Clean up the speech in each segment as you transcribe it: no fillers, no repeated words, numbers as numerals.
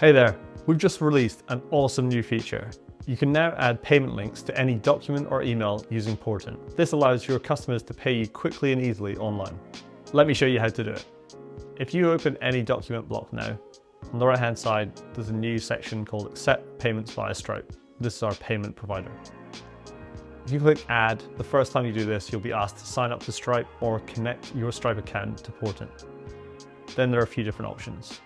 Hey there, we've just released an awesome new feature. You can now add payment links to any document or email using Portant. This allows your customers to pay you quickly and easily online. Let me show you how to do it. If you open any document block now, on the right hand side, there's a new section called Accept Payments via Stripe. This is our payment provider. If you click Add, the first time you do this, you'll be asked to sign up to Stripe or connect your Stripe account to Portant. Then there are a few different options.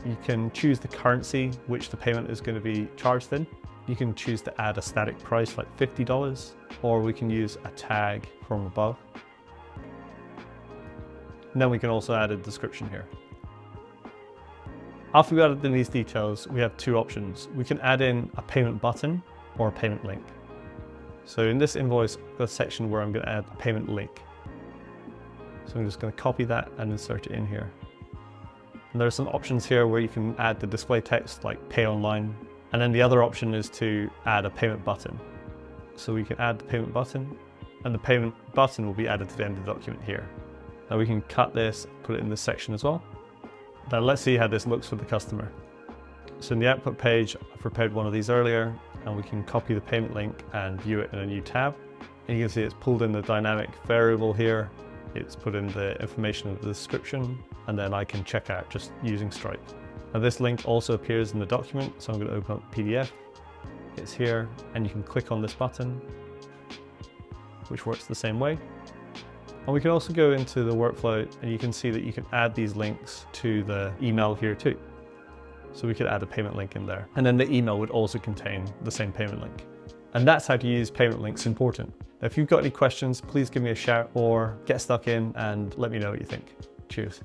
You can choose the currency which the payment is going to be charged in. You can choose to add a static price like $50, or we can use a tag from above. And then we can also add a description here. After we've added in these details, we have two options. We can add in a payment button or a payment link. So in this invoice, I've got a section where I'm going to add a payment link. So I'm just going to copy that and insert it in here. And there are some options here where you can add the display text like pay online. And then the other option is to add a payment button. So we can add the payment button, and the payment button will be added to the end of the document here. Now we can cut this, put it in this section as well. Now let's see how this looks for the customer. So in the output page, I prepared one of these earlier, and we can copy the payment link and view it in a new tab. And you can see it's pulled in the dynamic variable here. It's put in the information of the description, and then I can check out just using Stripe. Now this link also appears in the document, so I'm going to open up the PDF. It's here, and you can click on this button, which works the same way. And we can also go into the workflow, and you can see that you can add these links to the email here too. So we could add a payment link in there, and then the email would also contain the same payment link. And that's how to use payment links in Portant. If you've got any questions, please give me a shout or get stuck in and let me know what you think. Cheers.